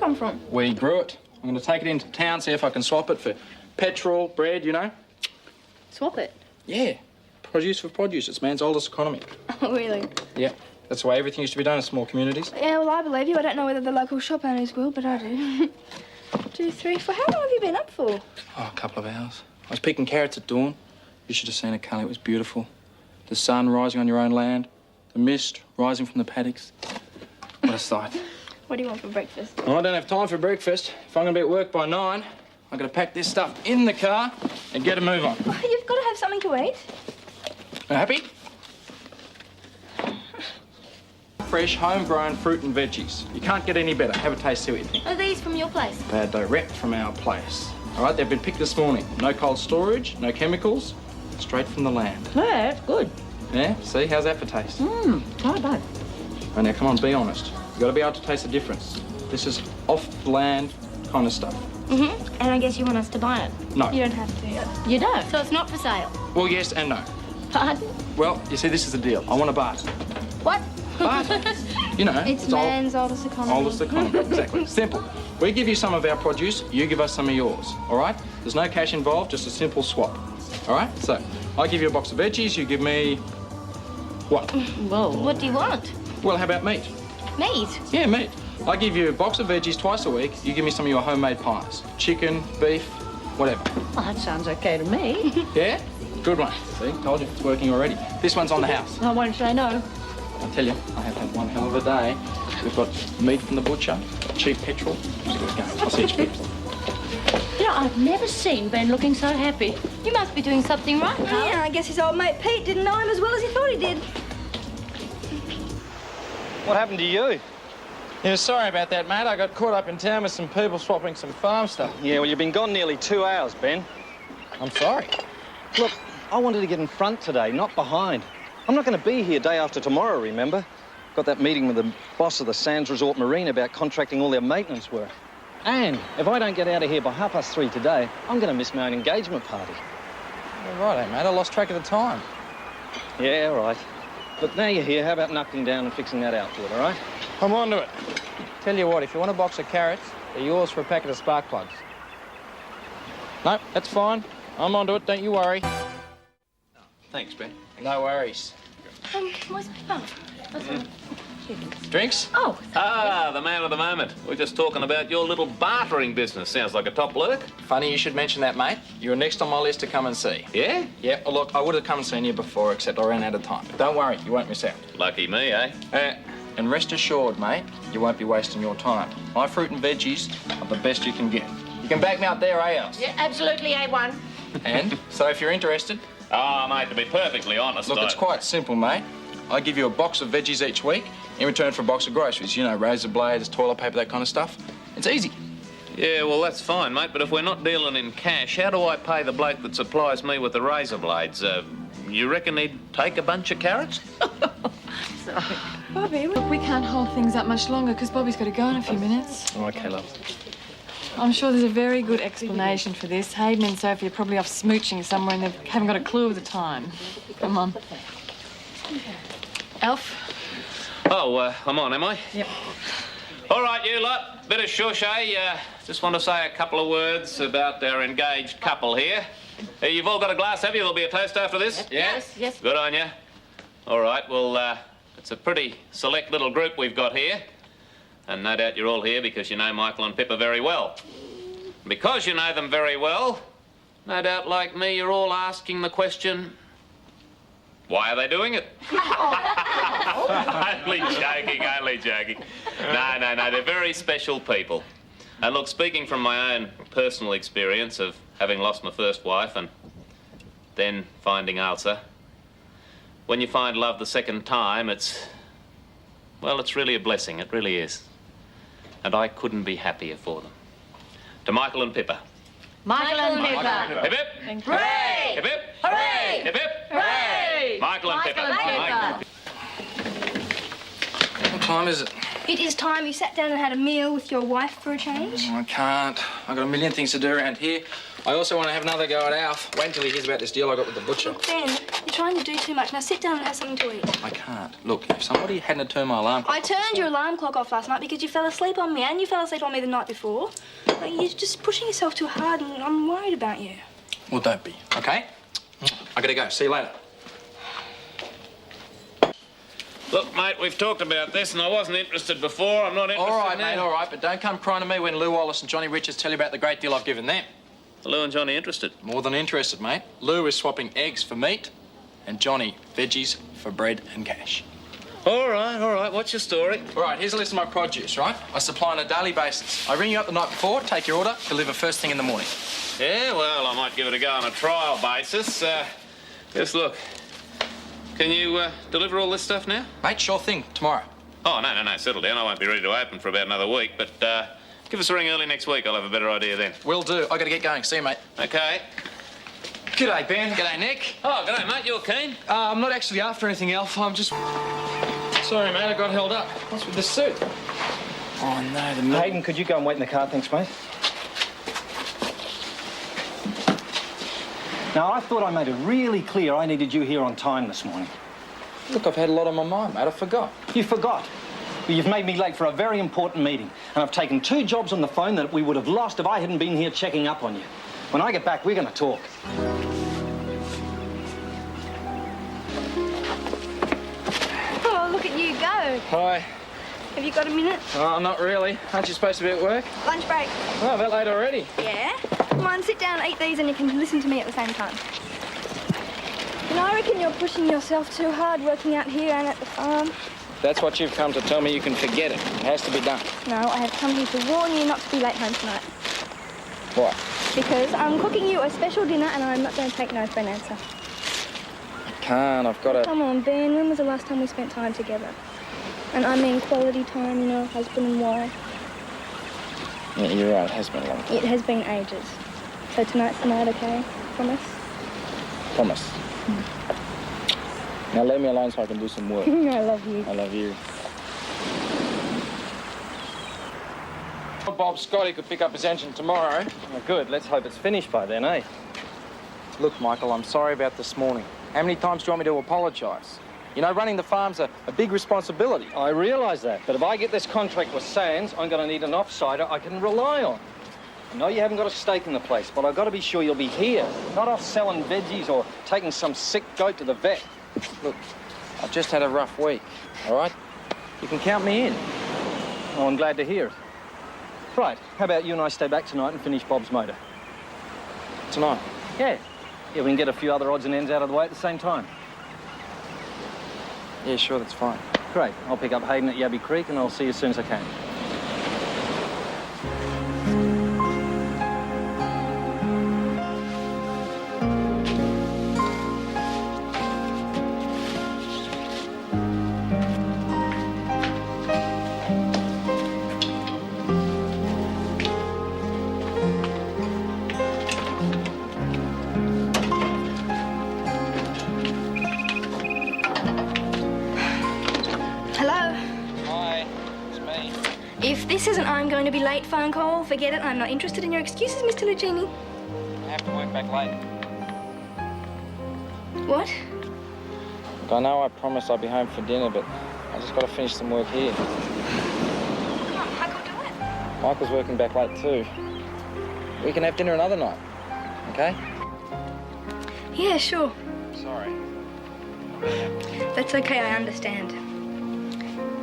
come from? We grew it. I'm going to take it into town, see if I can swap it for petrol, bread, you know. Swap it? Yeah. Produce for produce. It's man's oldest economy. Oh, really? Yeah. That's the way everything used to be done in small communities. Yeah, well, I believe you. I don't know whether the local shop owners will, but I do. 2, 3, 4. How long have you been up for? Oh, a couple of hours. I was picking carrots at dawn. You should have seen it, Cully. It was beautiful. The sun rising on your own land. The mist rising from the paddocks. What a sight. What do you want for breakfast? Well, I don't have time for breakfast. If I'm going to be at work by 9, I've got to pack this stuff in the car and get a move on. Oh, you've got to have something to eat. Are happy? Fresh, homegrown fruit and veggies. You can't get any better. Have a taste, see what you think. Are these from your place? They're direct from our place. All right, they've been picked this morning. No cold storage, no chemicals, straight from the land. Yeah, it's good. Yeah, see, how's that for taste? Not bad. Oh, now, come on, be honest. You've got to be able to taste the difference. This is off-land kind of stuff. Mm-hmm. And I guess you want us to buy it? No. You don't have to. You don't? So it's not for sale? Well, yes and no. Pardon? Well, you see, this is the deal. I want a barter. What? Barter. You know, It's man's oldest economy. Oldest economy, exactly. Simple. We give you some of our produce, you give us some of yours, all right? There's no cash involved, just a simple swap, all right? So, I give you a box of veggies, you give me... what? Whoa. What do you want? Well, how about meat? Meat? Yeah, meat. I give you a box of veggies twice a week, you give me some of your homemade pies. Chicken, beef, whatever. Well, that sounds okay to me. Yeah? Good one. See, told you, it's working already. This one's on the house. I won't say no. I tell you, I have had one hell of a day. We've got meat from the butcher, cheap petrol. Just get going. I'll see you cheap. You know, I've never seen Ben looking so happy. You must be doing something right, Carl. Yeah, I guess his old mate Pete didn't know him as well as he thought he did. What happened to you? Yeah, sorry about that, mate. I got caught up in town with some people swapping some farm stuff. Yeah, well, you've been gone nearly 2 hours, Ben. I'm sorry. Look, I wanted to get in front today, not behind. I'm not going to be here day after tomorrow, remember? Got that meeting with the boss of the Sands Resort Marine about contracting all their maintenance work. And if I don't get out of here by 3:30 today, I'm going to miss my own engagement party. Yeah, right, mate. I lost track of the time. Yeah, all right. Look, now you're here, how about knuckling down and fixing that outfit, all right? I'm on to it. Tell you what, if you want a box of carrots, they're yours for a packet of spark plugs. No, that's fine. I'm on to it, don't you worry. Thanks, Ben. No worries. Where's my phone? What's on? Drinks? Oh, Ah, the man of the moment. We're just talking about your little bartering business. Sounds like a top lurk. Funny you should mention that, mate. You're next on my list to come and see. Yeah? Yeah, well, look, I would have come and seen you before, except I ran out of time. But don't worry, you won't miss out. Lucky me, eh? And rest assured, mate, you won't be wasting your time. My fruit and veggies are the best you can get. You can back me out there, eh, Alice? Yeah, absolutely, A1. And so if you're interested, Oh, mate, to be perfectly honest, look, it's quite simple, mate. I give you a box of veggies each week in return for a box of groceries. You know, razor blades, toilet paper, that kind of stuff. It's easy. Yeah, well, that's fine, mate, but if we're not dealing in cash, how do I pay the bloke that supplies me with the razor blades? You reckon he'd take a bunch of carrots? Sorry. Bobby, we can't hold things up much longer because Bobby's got to go in a few minutes. Okay, love. I'm sure there's a very good explanation for this. Hayden and Sophie are probably off smooching somewhere and they haven't got a clue of the time. Come on. Alf? Oh, I'm on, am I? Yep. All right, you lot. Bit of shush, eh? Just want to say a couple of words about our engaged couple here. You've all got a glass, have you? There'll be a toast after this? Yeah? Yes. Good on you. All right, well, it's a pretty select little group we've got here. And no doubt you're all here because you know Michael and Pippa very well. And because you know them very well, no doubt, like me, you're all asking the question, why are they doing it? Only joking. No, they're very special people. And look, speaking from my own personal experience of having lost my first wife and then finding Ailsa, when you find love the second time, it's really a blessing, it really is. And I couldn't be happier for them. To Michael and Pippa. Michael and Pippa. Hip hip. Hooray! Hip hip. Hooray! Hip hip. Hooray! Michael and Pippa. Michael and Pippa. What time is it? It is time you sat down and had a meal with your wife for a change. I can't. I've got a million things to do around here. I also want to have another go at Alf. Wait until he hears about this deal I got with the butcher. Look, Ben, you're trying to do too much. Now sit down and have something to eat. I can't. Look, if somebody hadn't turned my alarm clock... I turned your alarm clock off last night because you fell asleep on me, and you fell asleep on me the night before. Like, you're just pushing yourself too hard, and I'm worried about you. Well, don't be, OK? I gotta go. See you later. Look, mate, we've talked about this, and I wasn't interested before. I'm not interested All right, now. mate, all right, but don't come crying to me when Lou Wallace and Johnny Richards tell you about the great deal I've given them. Are Lou and Johnny interested? More than interested, mate. Lou is swapping eggs for meat, and Johnny veggies for bread and cash. All right. What's your story? All right, here's a list of my produce, right? I supply on a daily basis. I ring you up the night before, take your order, deliver first thing in the morning. Yeah, well, I might give it a go on a trial basis. Just look. Can you deliver all this stuff now? Mate, sure thing, tomorrow. Oh, no, settle down. I won't be ready to open for about another week, but give us a ring early next week. I'll have a better idea then. Will do. I gotta get going. See you, mate. Okay. G'day, Ben. G'day, Nick. Oh, g'day, mate. You keen? I'm not actually after anything else. I'm just... Sorry, mate, I got held up. What's with this suit? Oh, no, the milk... Hayden, could you go and wait in the car? Thanks, mate. Now, I thought I made it really clear I needed you here on time this morning. Look, I've had a lot on my mind, mate. I forgot. You forgot. Well, you've made me late for a very important meeting, and I've taken 2 jobs on the phone that we would have lost if I hadn't been here checking up on you. When I get back, we're going to talk. Oh, look at you go. Hi. Have you got a minute? Oh, not really. Aren't you supposed to be at work? Lunch break. Oh, that late already. Yeah? Come on, sit down and eat these and you can listen to me at the same time. You know, I reckon you're pushing yourself too hard working out here and at the farm. That's what you've come to tell me. You can forget it. It has to be done. No, I have come here to warn you not to be late home tonight. Why? Because I'm cooking you a special dinner and I'm not going to take no for an answer. I can't. I've got to... Come on, Ben. When was the last time we spent time together? And I mean quality time, you know, husband and wife. Yeah, you're right. It has been a long time. It has been ages. So tonight's the night, okay? Promise? Promise. Now leave me alone so I can do some work. I love you. I love you. Bob Scotty could pick up his engine tomorrow. Well, good. Let's hope it's finished by then, eh? Look, Michael, I'm sorry about this morning. How many times do you want me to apologise? You know, running the farm's a big responsibility. I realise that, but if I get this contract with Sands, I'm going to need an offsider I can rely on. I know you haven't got a stake in the place, but I've got to be sure you'll be here, not off selling veggies or taking some sick goat to the vet. Look, I've just had a rough week, all right? You can count me in. Oh, I'm glad to hear it. Right, how about you and I stay back tonight and finish Bob's motor? Tonight? Yeah. Yeah, we can get a few other odds and ends out of the way at the same time. Yeah, sure, that's fine. Great. I'll pick up Hayden at Yabby Creek and I'll see you as soon as I can. If this isn't I'm going to be late phone call, forget it. I'm not interested in your excuses, Mr. Lucini. I have to work back late. What? Look, I know I promised I'd be home for dinner, but I just got to finish some work here. Come on, Michael, do it. Michael's working back late too. We can have dinner another night, okay? Yeah, sure. Sorry. That's okay, I understand.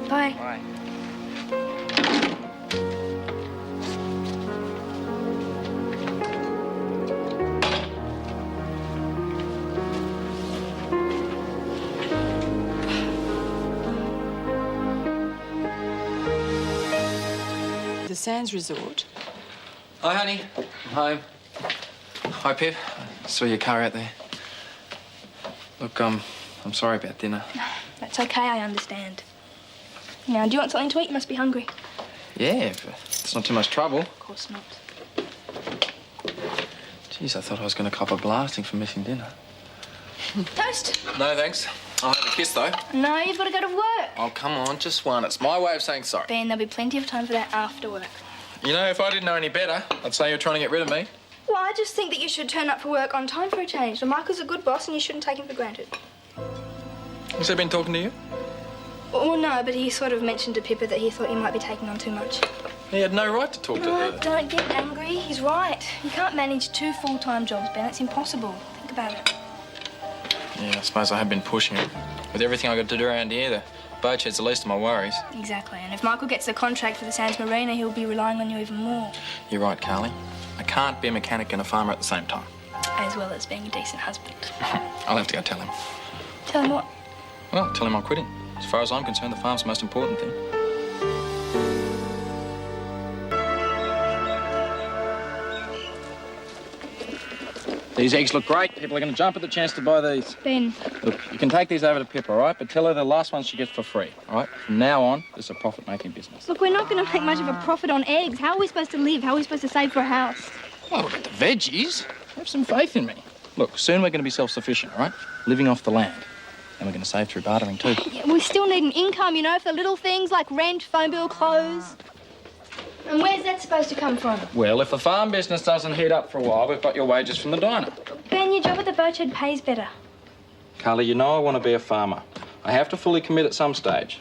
Bye. Bye. The Sands Resort. Hi, honey. I'm home. Hi, Pip. I saw your car out there. Look, I'm sorry about dinner. That's okay, I understand. Now, do you want something to eat? You must be hungry. Yeah, if it's not too much trouble. Of course not. Jeez, I thought I was going to cop a blasting for missing dinner. Toast? No, thanks. I'll have a kiss, though. No, you've got to go to work. Oh, come on, just one. It's my way of saying sorry. Ben, there'll be plenty of time for that after work. You know, if I didn't know any better, I'd say you're trying to get rid of me. Well, I just think that you should turn up for work on time for a change. So Michael's a good boss and you shouldn't take him for granted. Has he been talking to you? Well, no, but he sort of mentioned to Pippa that he thought you might be taking on too much. He had no right to talk to No, her. don't get angry. He's right. You can't manage 2 full-time jobs, Ben. It's impossible. Think about it. Yeah, I suppose I have been pushing it. With everything I've got to do around here, the boat shed's the least of my worries. Exactly. And if Michael gets the contract for the Sands Marina, he'll be relying on you even more. You're right, Carly. I can't be a mechanic and a farmer at the same time. As well as being a decent husband. I'll have to go tell him. Tell him what? Well, tell him I'm quitting. As far as I'm concerned, the farm's the most important thing. These eggs look great. People are going to jump at the chance to buy these. Ben. Look, you can take these over to Pippa, all right? But tell her the last one she gets for free, all right? From now on, it's a profit-making business. Look, we're not going to make much of a profit on eggs. How are we supposed to live? How are we supposed to save for a house? Well, we've got the veggies. Have some faith in me. Look, soon we're going to be self-sufficient, all right? Living off the land. And we're going to save through bartering, too. Yeah, we still need an income, you know, for little things like rent, phone bill, clothes. And where's that supposed to come from? Well, if the farm business doesn't heat up for a while, we've got your wages from the diner. Ben, your job at the boat shed pays better. Carly, you know I want to be a farmer. I have to fully commit at some stage.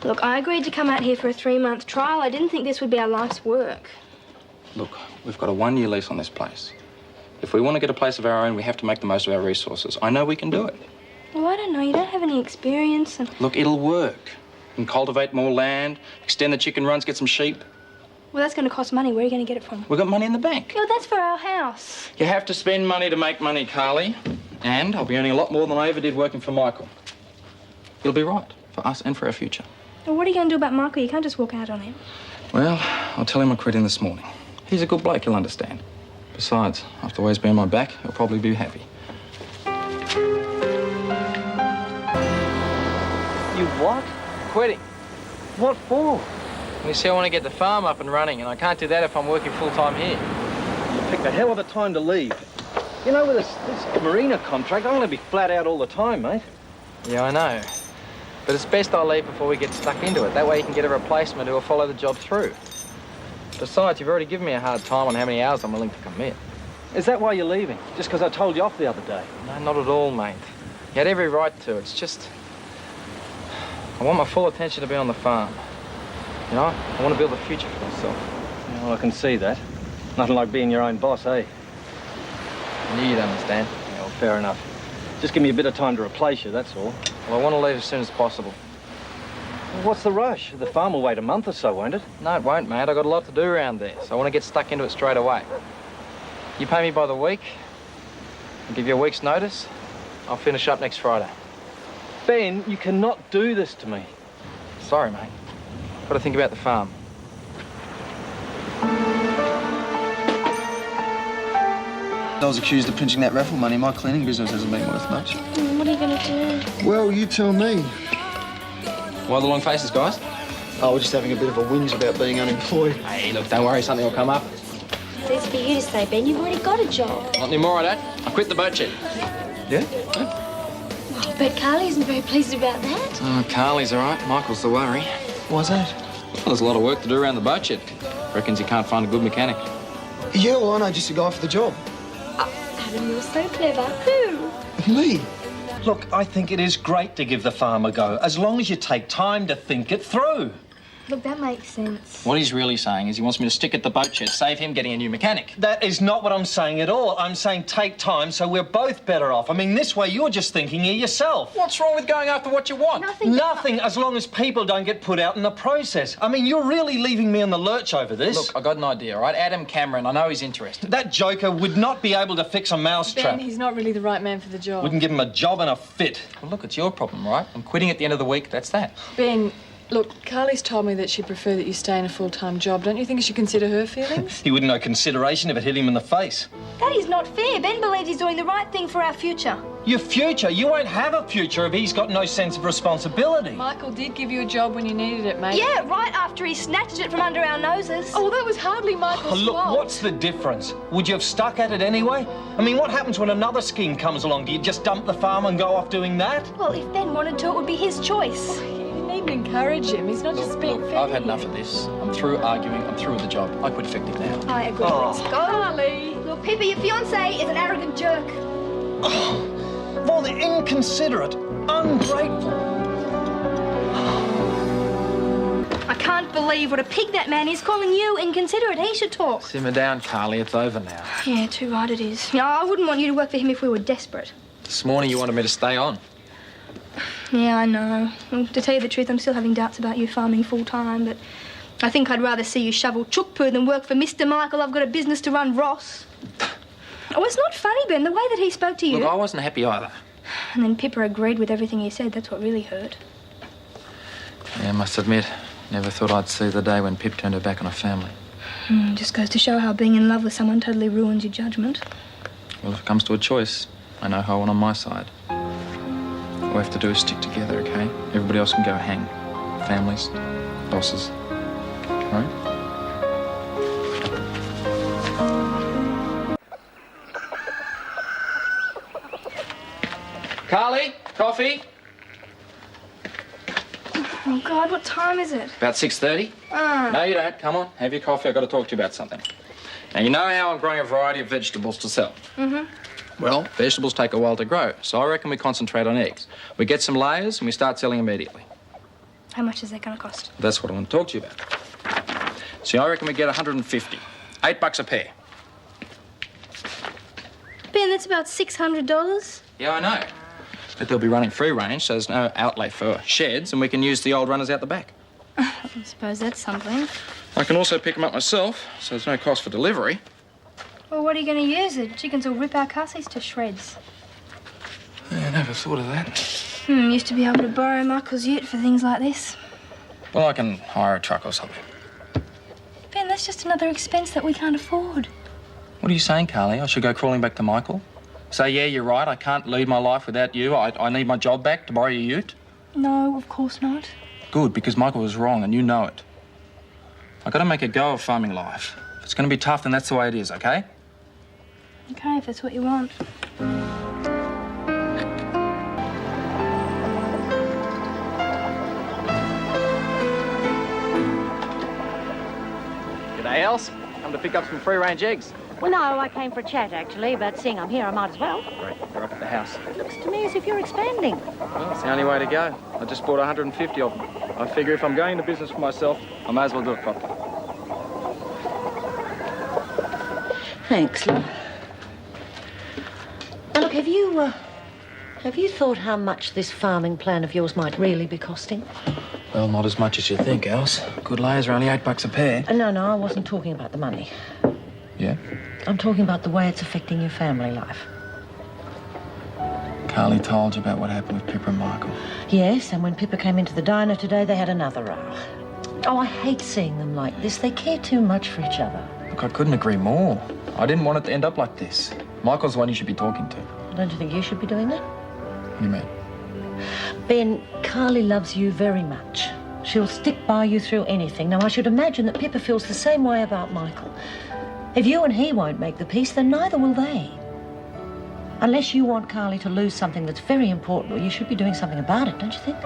Look, I agreed to come out here for a 3-month trial. I didn't think this would be our life's work. Look, we've got a 1-year lease on this place. If we want to get a place of our own, we have to make the most of our resources. I know we can do it. Well, I don't know. You don't have any experience and... Look, it'll work. We can cultivate more land, extend the chicken runs, get some sheep. Well, that's going to cost money. Where are you going to get it from? We've got money in the bank. No, that's for our house. You have to spend money to make money, Carly. And I'll be earning a lot more than I ever did working for Michael. He'll be right for us and for our future. Well, what are you going to do about Michael? You can't just walk out on him. Well, I'll tell him I quit in this morning. He's a good bloke, he'll understand. Besides, after the way he's been on my back, he'll probably be happy. You what? Quitting. What for? You see, I want to get the farm up and running, and I can't do that if I'm working full-time here. You picked a hell of a time to leave. You know, with this marina contract, I'm going to be flat out all the time, mate. Yeah, I know. But it's best I leave before we get stuck into it. That way you can get a replacement who will follow the job through. Besides, you've already given me a hard time on how many hours I'm willing to commit. Is that why you're leaving? Just because I told you off the other day? No, not at all, mate. You had every right to. It's just... I want my full attention to be on the farm. You know, I want to build a future for myself. Yeah, well, I can see that. Nothing like being your own boss, eh? I knew you'd understand. Yeah, well, fair enough. Just give me a bit of time to replace you, that's all. Well, I want to leave as soon as possible. Well, what's the rush? The farm will wait a month or so, won't it? No, it won't, mate. I've got a lot to do around there, so I want to get stuck into it straight away. You pay me by the week, I'll give you a week's notice, I'll finish up next Friday. Ben, you cannot do this to me. Sorry, mate. Got to think about the farm. I was accused of pinching that raffle money. My cleaning business hasn't been worth much. What are you going to do? Well, you tell me. Why the long faces, guys? Oh, we're just having a bit of a whinge about being unemployed. Hey, look, don't worry, something will come up. That's for you to say, Ben. You've already got a job. Not anymore, I don't. I quit the boat shed. Yeah? Oh, but Carly isn't very pleased about that. Oh, Carly's all right. Michael's the worry. Why's that? Well, there's a lot of work to do around the boat shed. Reckons he can't find a good mechanic. Yeah, well, I know just a guy for the job. Adam, you're so clever. Who? Me? Look, I think it is great to give the farm a go, as long as you take time to think it through. Look, that makes sense. What he's really saying is he wants me to stick at the boat shed, save him getting a new mechanic. That is not what I'm saying at all. I'm saying take time so we're both better off. I mean, this way you're just thinking of yourself. What's wrong with going after what you want? Nothing, as long as people don't get put out in the process. I mean, you're really leaving me in the lurch over this. Look, I got an idea, all right? Adam Cameron, I know he's interested. That joker would not be able to fix a mousetrap. Ben, he's not really the right man for the job. Wouldn't give him a job in a fit. Well, look, it's your problem, right? I'm quitting at the end of the week, that's that. Ben, Look, Carly's told me that she'd prefer that you stay in a full-time job. Don't you think you should consider her feelings? He wouldn't know consideration if it hit him in the face. That is not fair. Ben believes he's doing the right thing for our future. Your future? You won't have a future if he's got no sense of responsibility. Michael did give you a job when you needed it, mate. Yeah, right after he snatched it from under our noses. Oh, well, that was hardly Michael's Look, fault. what's the difference? Would you have stuck at it anyway? I mean, what happens when another scheme comes along? Do you just dump the farm and go off doing that? Well, if Ben wanted to, it would be his choice. You needn't encourage him. He's not just being fair. I've had enough of this. I'm through arguing. I'm through with the job. I quit effective now. I agree. Oh. Let's go. Carly! Look, Pippa, your fiancé is an arrogant jerk. Well, they're inconsiderate, ungrateful. I can't believe what a pig that man is, calling you inconsiderate. He should talk. Simmer down, Carly. It's over now. Yeah, too right it is. No, I wouldn't want you to work for him if we were desperate. This morning you wanted me to stay on. Yeah, I know. Well, to tell you the truth, I'm still having doubts about you farming full-time, but I think I'd rather see you shovel chook poo than work for Mr. Michael. I've got a business to run, Ross. Oh, it's not funny, Ben, the way that he spoke to you. Look, I wasn't happy either. And then Pippa agreed with everything he said. That's what really hurt. Yeah, I must admit, never thought I'd see the day when Pip turned her back on her family. Just goes to show how being in love with someone totally ruins your judgment. Well, if it comes to a choice, I know who I want on my side. All we have to do is stick together, okay? Everybody else can go hang. Families, bosses. All right? Carly, coffee? Oh, God, what time is it? About 6:30? No, you don't. Come on, have your coffee. I've got to talk to you about something. Now, you know how I'm growing a variety of vegetables to sell? Well, vegetables take a while to grow, so I reckon we concentrate on eggs. We get some layers and we start selling immediately. How much is that going to cost? That's what I want to talk to you about. See, I reckon we get 150. $8 a pair. Ben, that's about $600. Yeah, I know. But they'll be running free range, so there's no outlay for sheds, and we can use the old runners out the back. I suppose that's something. I can also pick them up myself, so there's no cost for delivery. Well, what are you going to use? The chickens will rip our cussies to shreds. Yeah, I never thought of that. Used to be able to borrow Michael's ute for things like this. Well, I can hire a truck or something. Ben, that's just another expense that we can't afford. What are you saying, Carly? I should go crawling back to Michael? Say, yeah, you're right, I can't lead my life without you. I need my job back to borrow your ute? No, of course not. Good, because Michael was wrong and you know it. I've got to make a go of farming life. If it's going to be tough, then that's the way it is, okay? Okay, if that's what you want. G'day, Els. Come to pick up some free-range eggs. Well, no, I came for a chat, actually, but seeing I'm here, I might as well. Great, they're up at the house. Looks to me as if you're expanding. Well, it's the only way to go. I just bought 150 of them. I figure if I'm going into business for myself, I may as well do it properly. Thanks, love. Now, look, have you thought how much this farming plan of yours might really be costing? Well, not as much as you think, Els. Good layers are only $8 a pair. No, I wasn't talking about the money. Yeah? I'm talking about the way it's affecting your family life. Carly told you about what happened with Pippa and Michael. Yes, and when Pippa came into the diner today, they had another row. Oh, I hate seeing them like this. They care too much for each other. Look, I couldn't agree more. I didn't want it to end up like this. Michael's the one you should be talking to. Don't you think you should be doing that? What do you mean? Ben, Carly loves you very much. She'll stick by you through anything. Now, I should imagine that Pippa feels the same way about Michael. If you and he won't make the peace, then neither will they. Unless you want Carly to lose something that's very important, well, you should be doing something about it, don't you think?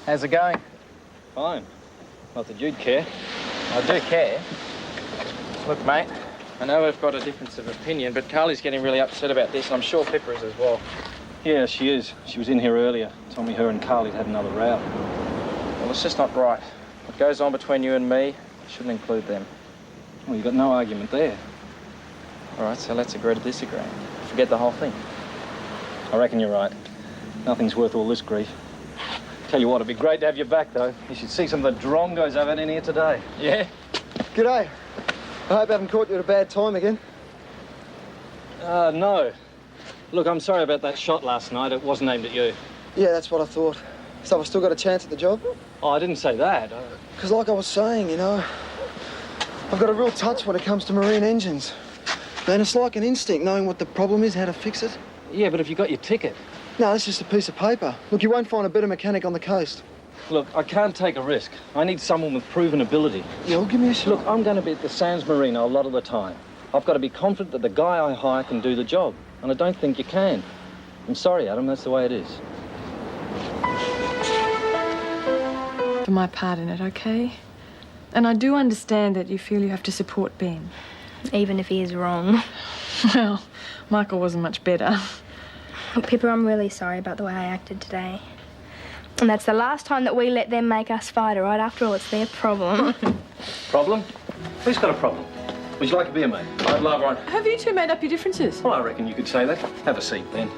How's it going? Fine. Not that you'd care. I do care. Look, mate, I know we've got a difference of opinion, but Carly's getting really upset about this, and I'm sure Pippa is as well. Yeah, she is. She was in here earlier. Told me her and Carly'd had another row. Well, it's just not right. What goes on between you and me shouldn't include them. Well, you've got no argument there. All right, so let's agree to disagree. Forget the whole thing. I reckon you're right. Nothing's worth all this grief. Tell you what, it'd be great to have you back, though. You should see some of the drongos I've had in here today. Yeah? G'day. I hope I haven't caught you at a bad time again. No. Look, I'm sorry about that shot last night. It wasn't aimed at you. Yeah, that's what I thought. So I've still got a chance at the job? Oh, I didn't say that. Because like I was saying, you know, I've got a real touch when it comes to marine engines. And it's like an instinct, knowing what the problem is, how to fix it. Yeah, but if you got your ticket... No, it's just a piece of paper. Look, you won't find a better mechanic on the coast. Look, I can't take a risk. I need someone with proven ability. Yeah, well, give me a shot. Look, I'm going to be at the Sands Marina a lot of the time. I've got to be confident that the guy I hire can do the job. And I don't think you can. I'm sorry, Adam, that's the way it is. For my part in it, okay? And I do understand that you feel you have to support Ben. Even if he is wrong. Well, Michael wasn't much better. Look, Pippa, I'm really sorry about the way I acted today. And that's the last time that we let them make us fight, all right? After all, it's their problem. Problem? Who's got a problem? Would you like a beer, mate? I'd love one. Have you two made up your differences? Well, I reckon you could say that. Have a seat, Ben.